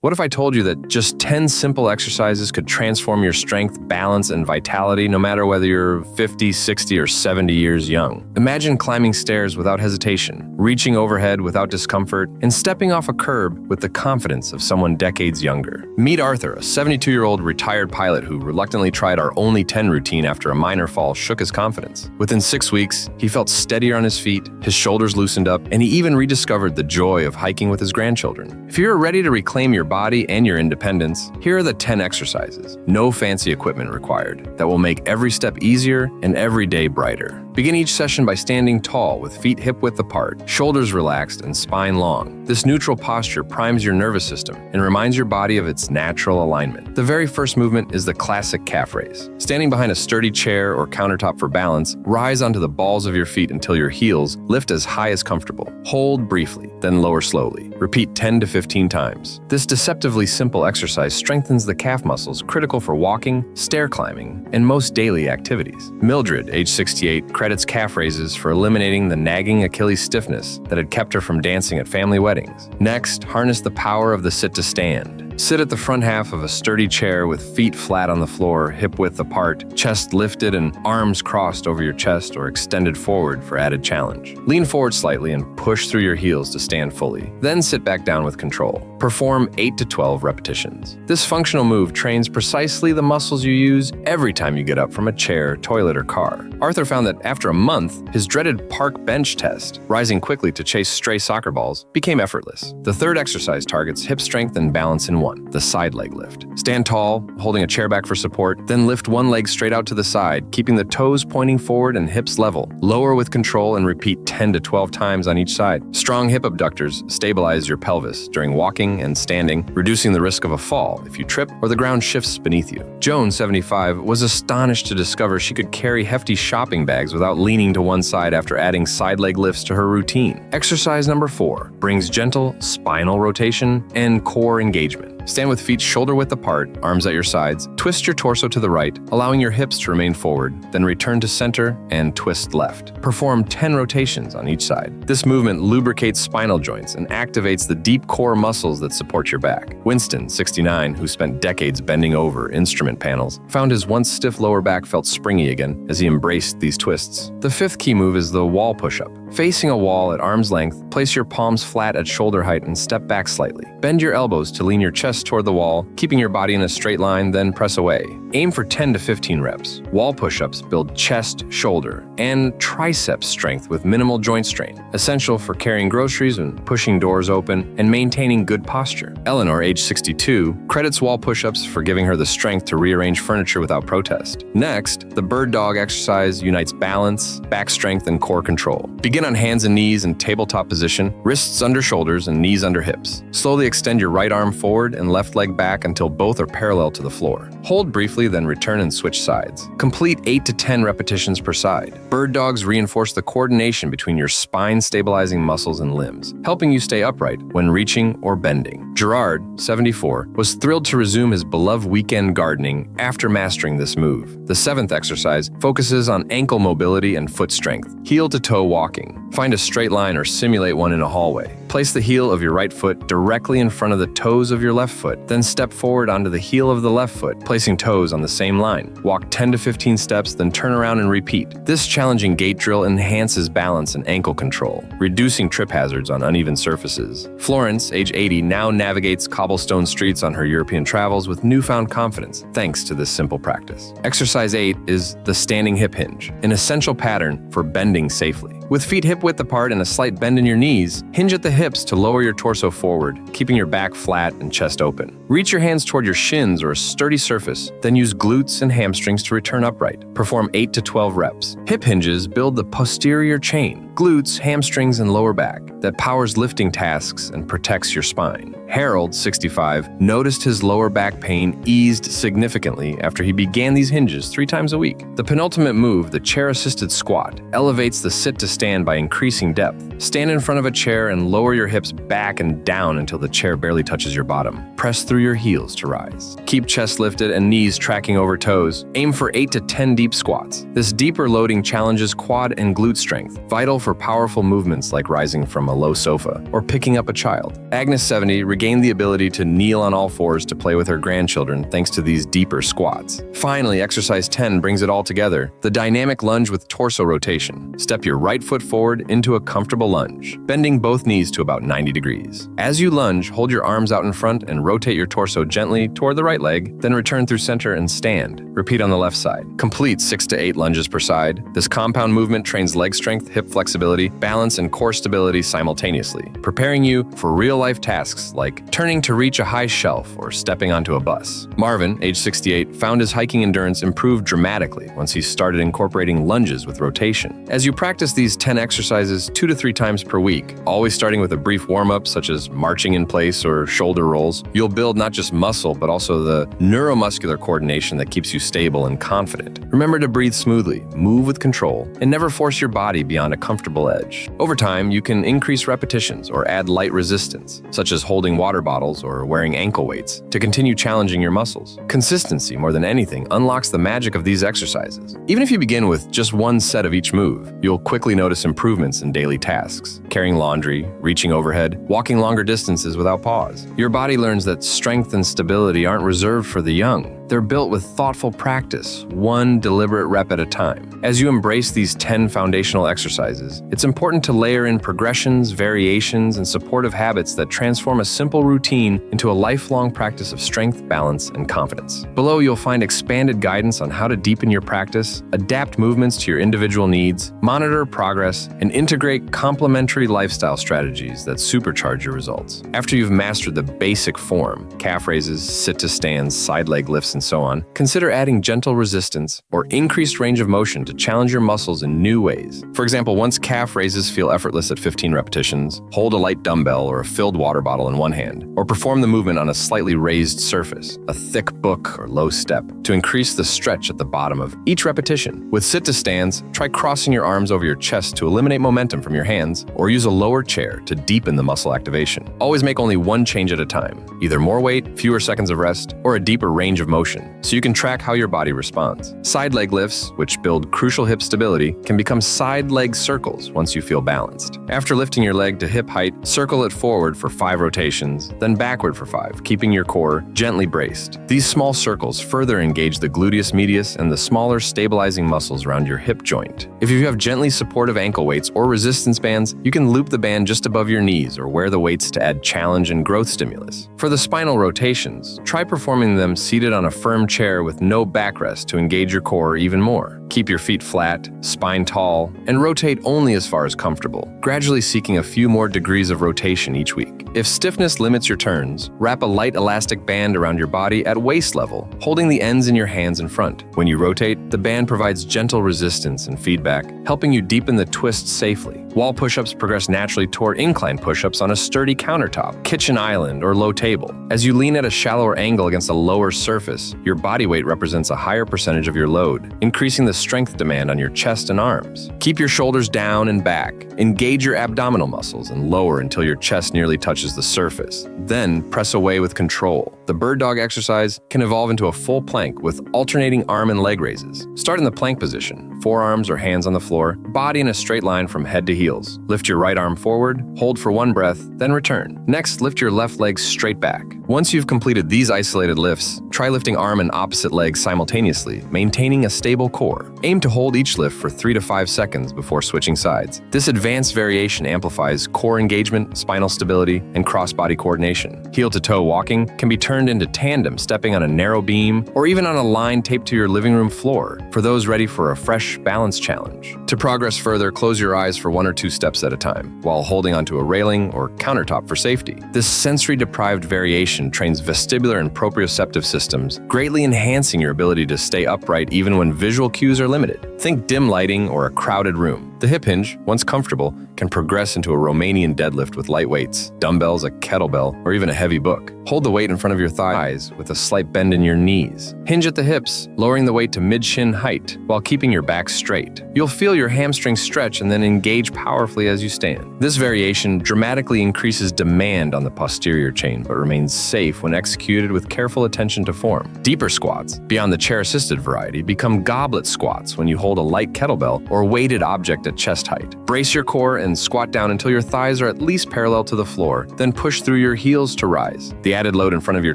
What if I told you that just 10 simple exercises could transform your strength, balance, and vitality no matter whether you're 50, 60, or 70 years young? Imagine climbing stairs without hesitation, reaching overhead without discomfort, and stepping off a curb with the confidence of someone decades younger. Meet Arthur, a 72-year-old retired pilot who reluctantly tried our Only 10 routine after a minor fall shook his confidence. Within 6 weeks, he felt steadier on his feet, his shoulders loosened up, and he even rediscovered the joy of hiking with his grandchildren. If you're ready to reclaim your body and your independence, here are the 10 exercises, no fancy equipment required, that will make every step easier and every day brighter. Begin each session by standing tall with feet hip-width apart, shoulders relaxed, and spine long. This neutral posture primes your nervous system and reminds your body of its natural alignment. The very first movement is the classic calf raise. Standing behind a sturdy chair or countertop for balance, rise onto the balls of your feet until your heels lift as high as comfortable. Hold briefly, then lower slowly. Repeat 10 to 15 times. This deceptively simple exercise strengthens the calf muscles critical for walking, stair climbing, and most daily activities. Mildred, age 68, credits calf raises for eliminating the nagging Achilles stiffness that had kept her from dancing at family weddings. Next, harness the power of the sit to stand. Sit at the front half of a sturdy chair with feet flat on the floor, hip-width apart, chest lifted and arms crossed over your chest or extended forward for added challenge. Lean forward slightly and push through your heels to stand fully. Then sit back down with control. Perform 8 to 12 repetitions. This functional move trains precisely the muscles you use every time you get up from a chair, toilet, or car. Arthur found that after a month, his dreaded park bench test, rising quickly to chase stray soccer balls, became effortless. The third exercise targets hip strength and balance in one, the side leg lift. Stand tall, holding a chair back for support, then lift one leg straight out to the side, keeping the toes pointing forward and hips level. Lower with control and repeat 10 to 12 times on each side. Strong hip abductors stabilize your pelvis during walking and standing, reducing the risk of a fall if you trip or the ground shifts beneath you. Joan, 75, was astonished to discover she could carry hefty shopping bags without leaning to one side after adding side leg lifts to her routine. Exercise number 4 brings gentle spinal rotation and core engagement. Stand with feet shoulder-width apart, arms at your sides. Twist your torso to the right, allowing your hips to remain forward, then return to center and twist left. Perform 10 rotations on each side. This movement lubricates spinal joints and activates the deep core muscles that support your back. Winston, 69, who spent decades bending over instrument panels, found his once stiff lower back felt springy again as he embraced these twists. The fifth key move is the wall push-up. Facing a wall at arm's length, place your palms flat at shoulder height and step back slightly. Bend your elbows to lean your chest toward the wall, keeping your body in a straight line, then press away. Aim for 10 to 15 reps. Wall push-ups build chest, shoulder, and tricep strength with minimal joint strain, essential for carrying groceries and pushing doors open and maintaining good posture. Eleanor, age 62, credits wall push-ups for giving her the strength to rearrange furniture without protest. Next, the bird dog exercise unites balance, back strength, and core control. Begin on hands and knees in tabletop position, wrists under shoulders and knees under hips. Slowly extend your right arm forward and left leg back until both are parallel to the floor. Hold briefly, then return and switch sides. Complete 8 to 10 repetitions per side. Bird dogs reinforce the coordination between your spine-stabilizing muscles and limbs, helping you stay upright when reaching or bending. Gerard, 74, was thrilled to resume his beloved weekend gardening after mastering this move. The seventh exercise focuses on ankle mobility and foot strength, heel-to-toe walking. Find a straight line or simulate one in a hallway. Place the heel of your right foot directly in front of the toes of your left foot, then step forward onto the heel of the left foot, placing toes on the same line. Walk 10 to 15 steps, then turn around and repeat. This challenging gait drill enhances balance and ankle control, reducing trip hazards on uneven surfaces. Florence, age 80, now navigates cobblestone streets on her European travels with newfound confidence, thanks to this simple practice. Exercise 8 is the standing hip hinge, an essential pattern for bending safely. With feet hip-width apart and a slight bend in your knees, hinge at the hips to lower your torso forward, keeping your back flat and chest open. Reach your hands toward your shins or a sturdy surface, then use glutes and hamstrings to return upright. Perform 8 to 12 reps. Hip hinges build the posterior chain, glutes, hamstrings, and lower back, that powers lifting tasks and protects your spine. Harold, 65, noticed his lower back pain eased significantly after he began these hinges 3 times a week. The penultimate move, the chair-assisted squat, elevates the sit to stand by increasing depth. Stand in front of a chair and lower your hips back and down until the chair barely touches your bottom. Press through your heels to rise. Keep chest lifted and knees tracking over toes. Aim for 8 to 10 deep squats. This deeper loading challenges quad and glute strength, vital for powerful movements like rising from a low sofa or picking up a child. Agnes 70 regained the ability to kneel on all fours to play with her grandchildren thanks to these deeper squats. Finally, exercise 10 brings it all together. The dynamic lunge with torso rotation. Step your right foot forward into a comfortable lunge, bending both knees to about 90 degrees. As you lunge, hold your arms out in front and rotate your torso gently toward the right leg, then return through center and stand. Repeat on the left side. Complete 6 to 8 lunges per side. This compound movement trains leg strength, hip flexibility, balance, and core stability simultaneously, preparing you for real-life tasks like turning to reach a high shelf or stepping onto a bus. Marvin, age 68, found his hiking endurance improved dramatically once he started incorporating lunges with rotation. As you practice these 10 exercises 2 to 3 times per week, always starting with a brief warm-up such as marching in place or shoulder rolls, you'll build not just muscle but also the neuromuscular coordination that keeps you stable and confident. Remember to breathe smoothly, move with control, and never force your body beyond a comfortable edge. Over time, you can increase repetitions or add light resistance, such as holding water bottles or wearing ankle weights, to continue challenging your muscles. Consistency, more than anything, unlocks the magic of these exercises. Even if you begin with just one set of each move, you'll quickly notice improvements in daily tasks. Carrying laundry, reaching overhead, walking longer distances without pause. Your body learns that strength and stability aren't reserved for the young. They're built with thoughtful practice, one deliberate rep at a time. As you embrace these 10 foundational exercises, it's important to layer in progressions, variations, and supportive habits that transform a simple routine into a lifelong practice of strength, balance, and confidence. Below, you'll find expanded guidance on how to deepen your practice, adapt movements to your individual needs, monitor progress, and integrate complementary lifestyle strategies that supercharge your results. After you've mastered the basic form, calf raises, sit-to-stands, side leg lifts, and so on, consider adding gentle resistance or increased range of motion to challenge your muscles in new ways. For example, once calf raises feel effortless at 15 repetitions, hold a light dumbbell or a filled water bottle in one hand, or perform the movement on a slightly raised surface, a thick book or low step, to increase the stretch at the bottom of each repetition. With sit-to-stands, try crossing your arms over your chest to eliminate momentum from your hands, or use a lower chair to deepen the muscle activation. Always make only one change at a time, either more weight, fewer seconds of rest, or a deeper range of motion, so you can track how your body responds. Side leg lifts, which build crucial hip stability, can become side leg circles once you feel balanced. After lifting your leg to hip height, circle it forward for 5 rotations, then backward for 5, keeping your core gently braced. These small circles further engage the gluteus medius and the smaller stabilizing muscles around your hip joint. If you have gently supportive ankle weights or resistance bands, you can loop the band just above your knees or wear the weights to add challenge and growth stimulus. For the spinal rotations, try performing them seated on a firm chair with no backrest to engage your core even more. Keep your feet flat, spine tall, and rotate only as far as comfortable, gradually seeking a few more degrees of rotation each week. If stiffness limits your turns, wrap a light elastic band around your body at waist level, holding the ends in your hands in front. When you rotate, the band provides gentle resistance and feedback, helping you deepen the twist safely. Wall push-ups progress naturally toward incline push-ups on a sturdy countertop, kitchen island, or low table. As you lean at a shallower angle against a lower surface, your body weight represents a higher percentage of your load, increasing the strength demand on your chest and arms. Keep your shoulders down and back. Engage your abdominal muscles and lower until your chest nearly touches the surface. Then press away with control. The bird dog exercise can evolve into a full plank with alternating arm and leg raises. Start in the plank position, forearms or hands on the floor, body in a straight line from head to heels. Lift your right arm forward, hold for 1 breath, then return. Next, lift your left leg straight back. Once you've completed these isolated lifts, try lifting arm and opposite leg simultaneously, maintaining a stable core. Aim to hold each lift for 3 to 5 seconds before switching sides. This advanced variation amplifies core engagement, spinal stability, and cross-body coordination. Heel-to-toe walking can be turned into tandem stepping on a narrow beam or even on a line taped to your living room floor for those ready for a fresh balance challenge. To progress further, close your eyes for 1 or 2 steps at a time while holding onto a railing or countertop for safety. This sensory-deprived variation trains vestibular and proprioceptive systems, greatly enhancing your ability to stay upright even when visual cues are limited. Think dim lighting or a crowded room. The hip hinge, once comfortable, can progress into a Romanian deadlift with light weights, dumbbells, a kettlebell, or even a heavy book. Hold the weight in front of your thighs with a slight bend in your knees. Hinge at the hips, lowering the weight to mid-shin height while keeping your back straight. You'll feel your hamstrings stretch and then engage powerfully as you stand. This variation dramatically increases demand on the posterior chain, but remains safe when executed with careful attention to form. Deeper squats, beyond the chair-assisted variety, become goblet squats when you hold a light kettlebell or weighted object at chest height. Brace your core and squat down until your thighs are at least parallel to the floor, then push through your heels to rise. The added load in front of your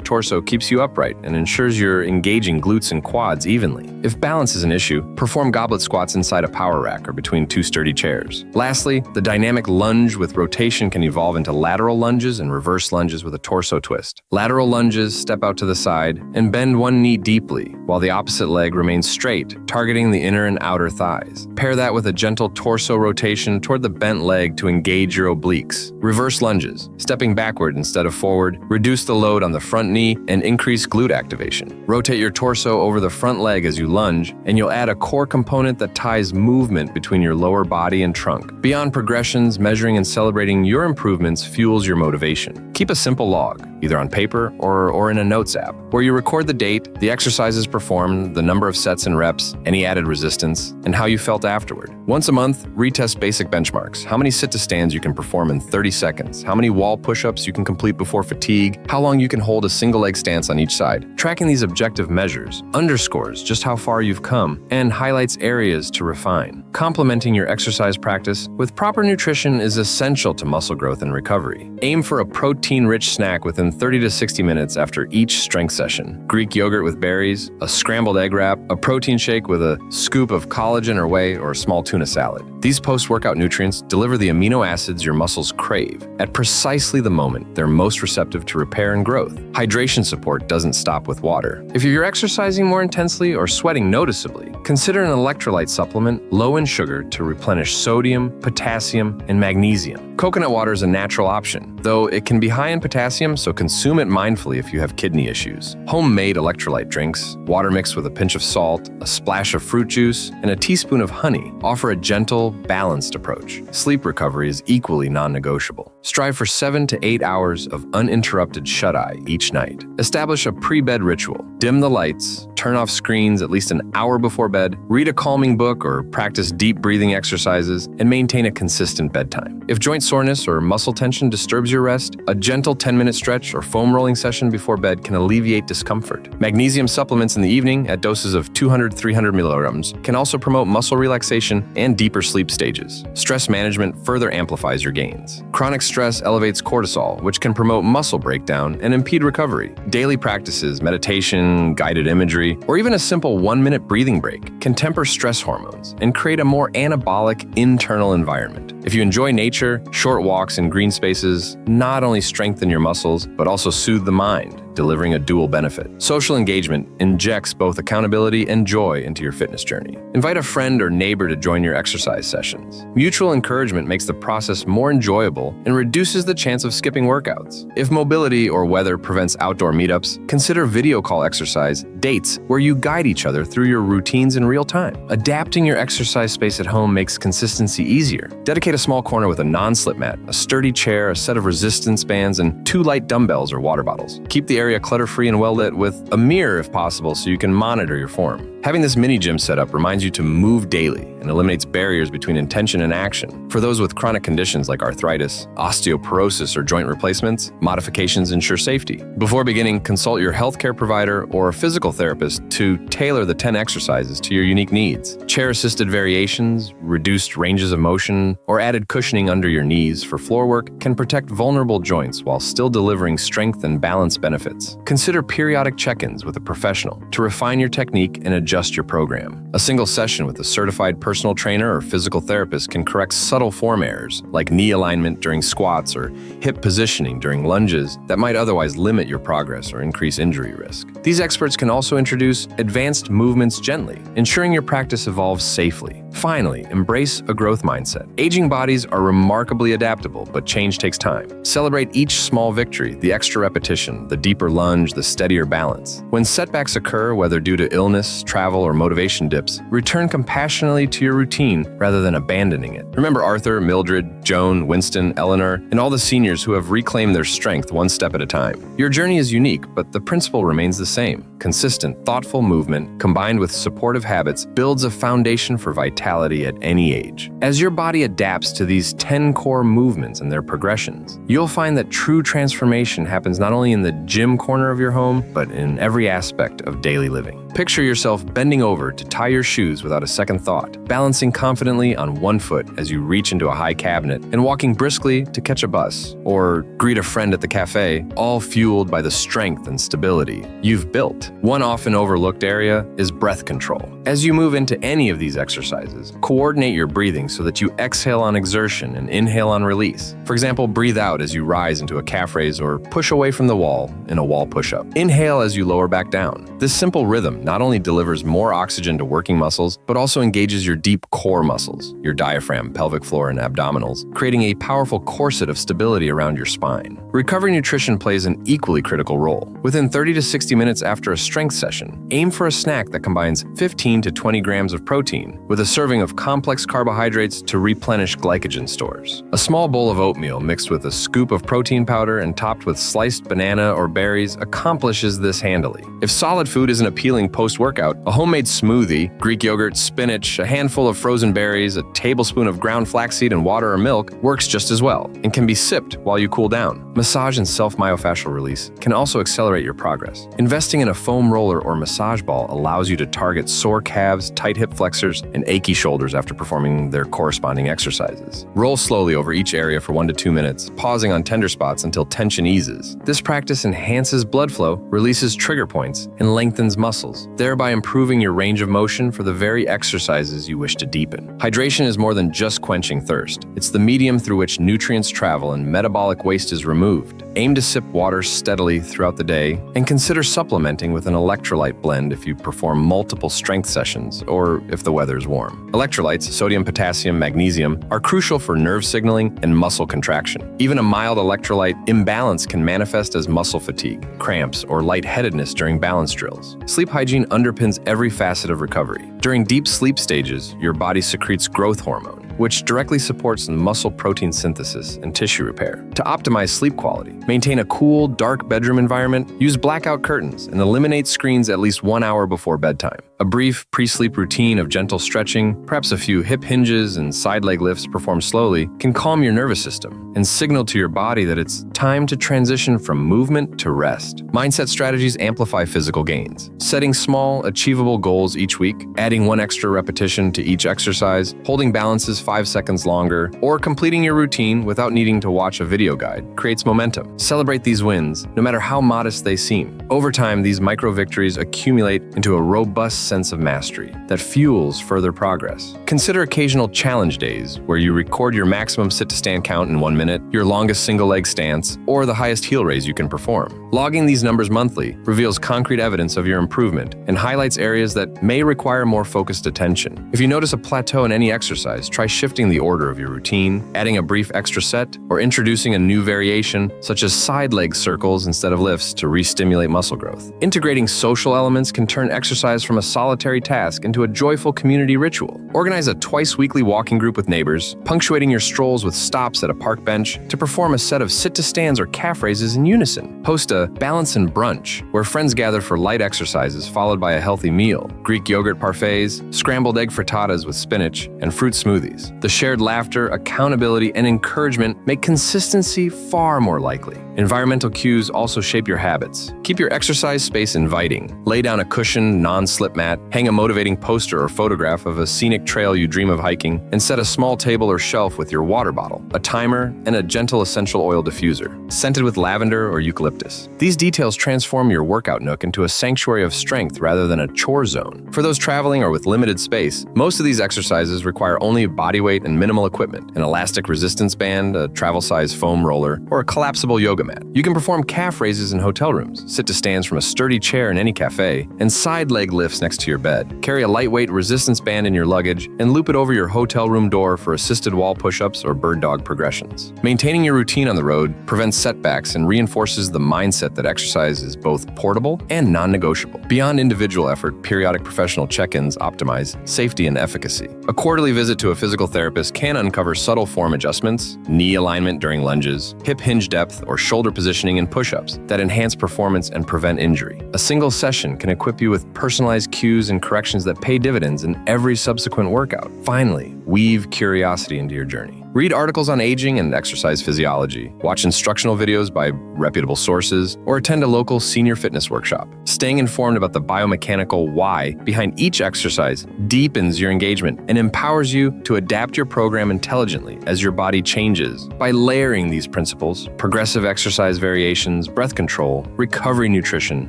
torso keeps you upright and ensures you're engaging glutes and quads evenly. If balance is an issue, perform goblet squats inside a power rack or between two sturdy chairs. Lastly, the dynamic lunge with rotation can evolve into lateral lunges and reverse lunges with a torso twist. Lateral lunges step out to the side and bend one knee deeply, while the opposite leg remains straight, targeting the inner and outer thighs. Pair that with a gentle torso rotation toward the bent leg to engage your obliques. Reverse lunges, stepping backward instead of forward, reduce the load on the front knee and increase glute activation. Rotate your torso over the front leg as you lunge, and you'll add a core component that ties movement between your lower body and trunk. Beyond progressions, measuring and celebrating your improvements fuels your motivation. Keep a simple log, either on paper or in a notes app, where you record the date, the exercises performed, the number of sets and reps, any added resistance, and how you felt afterward. Once a month, retest basic benchmarks. How many sit-to-stands you can perform in 30 seconds, how many wall push-ups you can complete before fatigue, how long you can hold a single leg stance on each side. Tracking these objective measures underscores just how far you've come and highlights areas to refine. Complementing your exercise practice with proper nutrition is essential to muscle growth and recovery. Aim for a protein-rich snack within 30 to 60 minutes after each strength session. Greek yogurt with berries, a scrambled egg wrap, a protein shake with a scoop of collagen or whey, or a small tuna salad. These post-workout nutrients deliver the amino acids your muscles crave at precisely the moment they're most receptive to repair and growth. Hydration support doesn't stop with water. If you're exercising more intensely or sweating noticeably, consider an electrolyte supplement low in sugar to replenish sodium, potassium, and magnesium. Coconut water is a natural option, though it can be high in potassium, so consume it mindfully if you have kidney issues. Homemade electrolyte drinks, water mixed with a pinch of salt, a splash of fruit juice, and a teaspoon of honey offer a gentle, balanced approach. Sleep recovery is equally non-negotiable. Strive for 7 to 8 hours of uninterrupted shut-eye each night. Establish a pre-bed ritual. Dim the lights, turn off screens at least an hour before bed, read a calming book or practice deep breathing exercises, and maintain a consistent bedtime. If joint soreness or muscle tension disturbs your rest, a gentle 10-minute stretch or foam rolling session before bed can alleviate discomfort. Magnesium supplements in the evening at doses of 200-300 milligrams can also promote muscle relaxation and deeper sleep stages. Stress management further amplifies your gains. Chronic stress elevates cortisol, which can promote muscle breakdown and impede recovery. Daily practices, meditation, guided imagery, or even a simple 1-minute breathing break can temper stress hormones and create a more anabolic internal environment. If you enjoy nature, short walks in green spaces not only strengthen your muscles, but also soothe the mind, delivering a dual benefit. Social engagement injects both accountability and joy into your fitness journey. Invite a friend or neighbor to join your exercise sessions. Mutual encouragement makes the process more enjoyable and reduces the chance of skipping workouts. If mobility or weather prevents outdoor meetups, consider video call exercise dates where you guide each other through your routines in real time. Adapting your exercise space at home makes consistency easier. Dedicate a small corner with a non-slip mat, a sturdy chair, a set of resistance bands, and 2 light dumbbells or water bottles. Keep the area clutter-free and well-lit with a mirror if possible so you can monitor your form. Having this mini gym set up reminds you to move daily and eliminates barriers between intention and action. For those with chronic conditions like arthritis, osteoporosis, or joint replacements, modifications ensure safety. Before beginning, consult your healthcare provider or a physical therapist to tailor the 10 exercises to your unique needs. Chair-assisted variations, reduced ranges of motion, or added cushioning under your knees for floor work can protect vulnerable joints while still delivering strength and balance benefits. Consider periodic check-ins with a professional to refine your technique and adjust your program. A single session with a certified personal trainer or physical therapist can correct subtle form errors like knee alignment during squats or hip positioning during lunges that might otherwise limit your progress or increase injury risk. These experts can also introduce advanced movements gently, ensuring your practice evolves safely. Finally, embrace a growth mindset. Aging bodies are remarkably adaptable, but change takes time. Celebrate each small victory, the extra repetition, the deeper lunge, the steadier balance. When setbacks occur, whether due to illness, travel, or motivation dips, return compassionately to your routine rather than abandoning it. Remember Arthur, Mildred, Joan, Winston, Eleanor, and all the seniors who have reclaimed their strength one step at a time. Your journey is unique, but the principle remains the same. Consistent, thoughtful movement, combined with supportive habits, builds a foundation for vitality at any age. As your body adapts to these 10 core movements and their progressions, you'll find that true transformation happens not only in the gym corner of your home, but in every aspect of daily living. Picture yourself bending over to tie your shoes without a second thought, balancing confidently on one foot as you reach into a high cabinet, and walking briskly to catch a bus or greet a friend at the cafe, all fueled by the strength and stability you've built. One often overlooked area is breath control. As you move into any of these exercises, coordinate your breathing so that you exhale on exertion and inhale on release. For example, breathe out as you rise into a calf raise or push away from the wall in a wall push-up. Inhale as you lower back down. This simple rhythm not only delivers more oxygen to working muscles, but also engages your deep core muscles, your diaphragm, pelvic floor, and abdominals, creating a powerful corset of stability around your spine. Recovery nutrition plays an equally critical role. Within 30 to 60 minutes after a strength session, aim for a snack that combines 15 to 20 grams of protein with a serving of complex carbohydrates to replenish glycogen stores. A small bowl of oatmeal mixed with a scoop of protein powder and topped with sliced banana or berries accomplishes this handily. If solid food isn't appealing post-workout, a homemade smoothie, Greek yogurt, spinach, a handful of frozen berries, a tablespoon of ground flaxseed, and water or milk works just as well and can be sipped while you cool down. Massage and self-myofascial release can also accelerate your progress. Investing in a foam roller or massage ball allows you to target sore calves, tight hip flexors, and achy shoulders after performing their corresponding exercises. Roll slowly over each area for 1 to 2 minutes, pausing on tender spots until tension eases. This practice enhances blood flow, releases trigger points, and lengthens muscles, thereby improving your range of motion for the very exercises you wish to deepen. Hydration is more than just quenching thirst. It's the medium through which nutrients travel and metabolic waste is removed. Aim to sip water steadily throughout the day, and consider supplementing with an electrolyte blend if you perform multiple strength sessions or if the weather is warm. Electrolytes, sodium, potassium, magnesium, are crucial for nerve signaling and muscle contraction. Even a mild electrolyte imbalance can manifest as muscle fatigue, cramps, or lightheadedness during balance drills. Sleep hygiene underpins every facet of recovery. During deep sleep stages, your body secretes growth hormone, which directly supports muscle protein synthesis and tissue repair. To optimize sleep quality, maintain a cool, dark bedroom environment, use blackout curtains, and eliminate screens at least 1 hour before bedtime. A brief pre-sleep routine of gentle stretching, perhaps a few hip hinges and side leg lifts performed slowly, can calm your nervous system and signal to your body that it's time to transition from movement to rest. Mindset strategies amplify physical gains. Setting small, achievable goals each week, adding 1 extra repetition to each exercise, holding balances 5 seconds longer, or completing your routine without needing to watch a video guide creates momentum. Celebrate these wins, no matter how modest they seem. Over time, these micro-victories accumulate into a robust sense of mastery that fuels further progress. Consider occasional challenge days where you record your maximum sit-to-stand count in 1 minute, your longest single-leg stance, or the highest heel raise you can perform. Logging these numbers monthly reveals concrete evidence of your improvement and highlights areas that may require more focused attention. If you notice a plateau in any exercise, try shifting the order of your routine, adding a brief extra set, or introducing a new variation, such as side leg circles instead of lifts to re-stimulate muscle growth. Integrating social elements can turn exercise from a solitary task into a joyful community ritual. Organize a twice-weekly walking group with neighbors, punctuating your strolls with stops at a park bench to perform a set of sit-to-stands or calf raises in unison. Host a balance and brunch, where friends gather for light exercises followed by a healthy meal, Greek yogurt parfaits, scrambled egg frittatas with spinach, and fruit smoothies. The shared laughter, accountability, and encouragement make consistency far more likely. Environmental cues also shape your habits. Keep your exercise space inviting. Lay down a cushioned, non-slip mat, hang a motivating poster or photograph of a scenic trail you dream of hiking, and set a small table or shelf with your water bottle, a timer, and a gentle essential oil diffuser, scented with lavender or eucalyptus. These details transform your workout nook into a sanctuary of strength rather than a chore zone. For those traveling or with limited space, most of these exercises require only body weight and minimal equipment, an elastic resistance band, a travel-size foam roller, or a collapsible yoga mat. You can perform calf raises in hotel rooms, sit to stands from a sturdy chair in any cafe, and side leg lifts next to your bed. Carry a lightweight resistance band in your luggage and loop it over your hotel room door for assisted wall push-ups or bird dog progressions. Maintaining your routine on the road prevents setbacks and reinforces the mindset that exercise is both portable and non-negotiable. Beyond individual effort, periodic professional check-ins optimize safety and efficacy. A quarterly visit to a physical therapist can uncover subtle form adjustments, knee alignment during lunges, hip hinge depth, or shoulder positioning in push-ups that enhance performance and prevent injury. A single session can equip you with personalized cues and corrections that pay dividends in every subsequent workout. Finally, weave curiosity into your journey. Read articles on aging and exercise physiology, watch instructional videos by reputable sources, or attend a local senior fitness workshop. Staying informed about the biomechanical why behind each exercise deepens your engagement and empowers you to adapt your program intelligently as your body changes. By layering these principles, progressive exercise variations, breath control, recovery nutrition,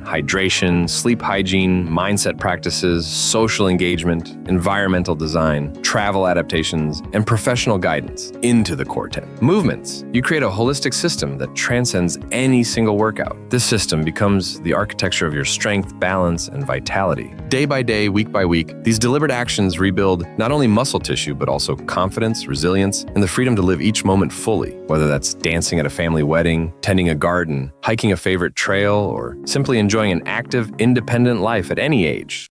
hydration, sleep hygiene, mindset practices, social engagement, environmental design, travel adaptations, and professional guidance into the Core 10 movements, you create a holistic system that transcends any single workout. This system becomes the architecture of your strength, balance, and vitality. Day by day, week by week, these deliberate actions rebuild not only muscle tissue, but also confidence, resilience, and the freedom to live each moment fully, whether that's dancing at a family wedding, tending a garden, hiking a favorite trail, or simply enjoying an active, independent life at any age.